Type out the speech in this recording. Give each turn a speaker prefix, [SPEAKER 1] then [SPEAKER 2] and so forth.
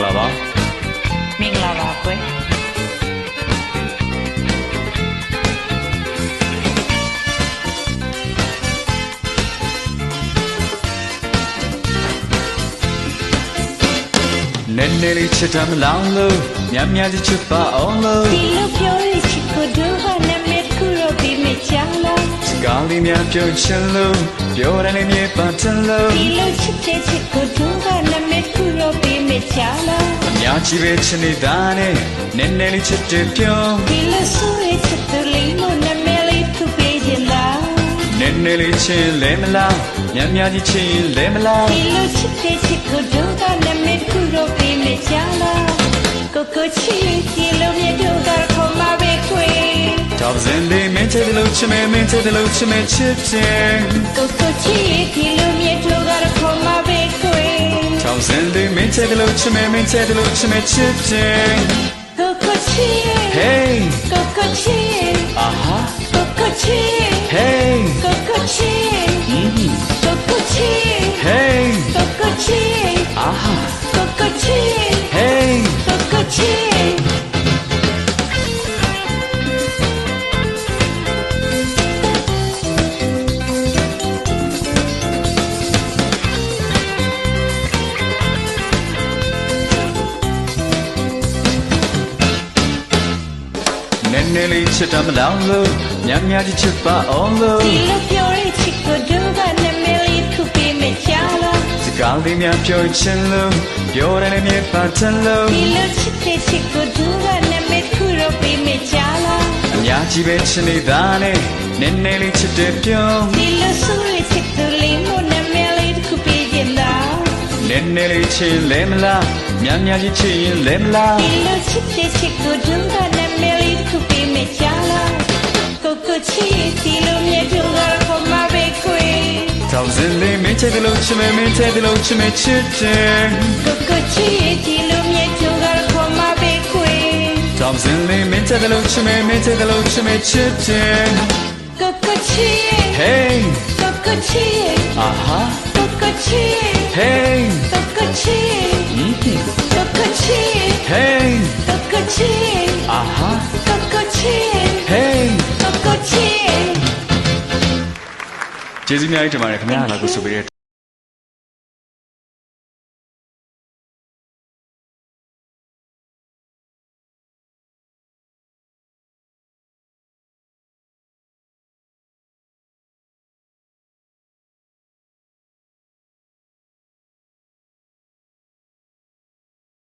[SPEAKER 1] လာပါ
[SPEAKER 2] မင်္ဂလာပါကွယ်
[SPEAKER 1] နဲနဲလေးချစ်တယ်မလောင်လို့မြတ်မြတ်ချစ်ပါအောင်လို့
[SPEAKER 2] ဒီလိုပြောရချစ်ကိုတို့ဟာနာမည်ခုတော့ပြီးမချလား
[SPEAKER 1] စကားလေးများပြောချင်လို့ပြောတယ်လေးမြေပါတလို့
[SPEAKER 2] ဒီလိုချစ်တဲ့ချစ်ကိုတို့ဟာနာမည်ခုတော့ပြီးမချလား
[SPEAKER 1] အများကြီးပဲချစ်နေတာနဲ့နဲနဲလေးချစ်တယ်ပြော
[SPEAKER 2] ဒီလိုဆိုရချစ်တဲ့လေးမနာမည်လေးခုပေးခြင်းလား
[SPEAKER 1] နဲနဲလေးချစ်လဲမလားမြတ်မြတ်ကြီးချစ်လဲမလား
[SPEAKER 2] ဒီလိုချစ်တဲ့ချစ်ကိုတို့ဟာနာမည်ခုတော့ပြီးမချလားကိုကိုချစ်ဒီလိုမြေတို့ကခေါ်မှာပဲခွေ
[SPEAKER 1] တော့စင်လေးမင်းချစ်တယ်လို့ချစ်မယ်မင်းချစ်တယ်လို့ချစ်မယ်ချစ်တယ်
[SPEAKER 2] ကိုကိုချစ်ဒီလိုမြေတို့ကခေါ်မှာပဲခွေ
[SPEAKER 1] တော့စင်လေးမင်းချစ်တယ်လို့ချစ်မယ်မင်းချစ်တယ်လို့ချစ်မယ်ချစ်တယ်
[SPEAKER 2] ကိုကိုချစ်
[SPEAKER 1] Hey
[SPEAKER 2] ကိုကိုချစ်
[SPEAKER 1] Aha
[SPEAKER 2] ကိုကိုချစ်
[SPEAKER 1] Hey
[SPEAKER 2] ကိုကိုချစ် ကိုကိုချစ်
[SPEAKER 1] Hey
[SPEAKER 2] ကိုကိုချစ်
[SPEAKER 1] Aha
[SPEAKER 2] ကိုကိုချစ်
[SPEAKER 1] Hey
[SPEAKER 2] ကိုကိုချစ်
[SPEAKER 1] နဲနဲလေးချစ်တယ်မလောင်လို့မြတ်မြတ်ကြီးချစ်ပါအောင်လို့
[SPEAKER 2] ဒီလိုပြောရချစ်ကိုတို့ကနာမည်လေးခုပေးမချလား
[SPEAKER 1] စကားလေးများပြောချင်လို့ပြောတယ်လေးမြေပါတလို့
[SPEAKER 2] ဒီလိုချစ်တဲ့ချစ်ကိုတို့ကနာမည်ခုတော့ပေးမချလား
[SPEAKER 1] အများကြီးပဲချစ်နေတာနဲ့နဲနဲလေးချစ်တယ်ပြော
[SPEAKER 2] ဒီလိုဆိုရချစ်တဲ့လေးမနာမည်လေးခုပေးခြင်းလား
[SPEAKER 1] နဲနဲလေးချစ်လဲမလားမြတ်မြတ်ကြီးချစ်ရင်လဲမလား
[SPEAKER 2] ဒီလိုချစ်တဲ့ချစ်ကိုတို့ကနာမည်လေးခုပေးမချလားကိုကိုချစ်ဒီလိုမြေတို့ကခေါ်မှာပဲခွေ
[SPEAKER 1] တော့စင်လေးမင်းချစ်တယ်လို့ချစ်မယ်မင်းချစ်တယ်လို့ချစ်မယ်ချစ်တယ်
[SPEAKER 2] ကိုကိုချစ်ဒီလိုမြေတို့ကခေါ်မှာပဲခွေ
[SPEAKER 1] တော့စင်လေးမင်းချစ်တယ်လို့ချစ်မယ်မင်းချစ်တယ်လို့ချစ်မယ်ချစ်တယ်
[SPEAKER 2] ကိုကိုချစ်
[SPEAKER 1] Hey
[SPEAKER 2] ကိုကိုချစ်
[SPEAKER 1] Aha
[SPEAKER 2] ကိုကိုချစ်
[SPEAKER 1] Hey
[SPEAKER 2] ကိုကိုချစ်ကိုကိုချစ်
[SPEAKER 1] Hey
[SPEAKER 2] ကိုကိုချစ်
[SPEAKER 1] Aha
[SPEAKER 2] ကိုကိုချစ်
[SPEAKER 1] Hey
[SPEAKER 2] ကိုကိုချစ်
[SPEAKER 1] ကျေးဇူးများတင်ပါတယ်ခင်ဗျာလာကိုဆိုပေးတဲ့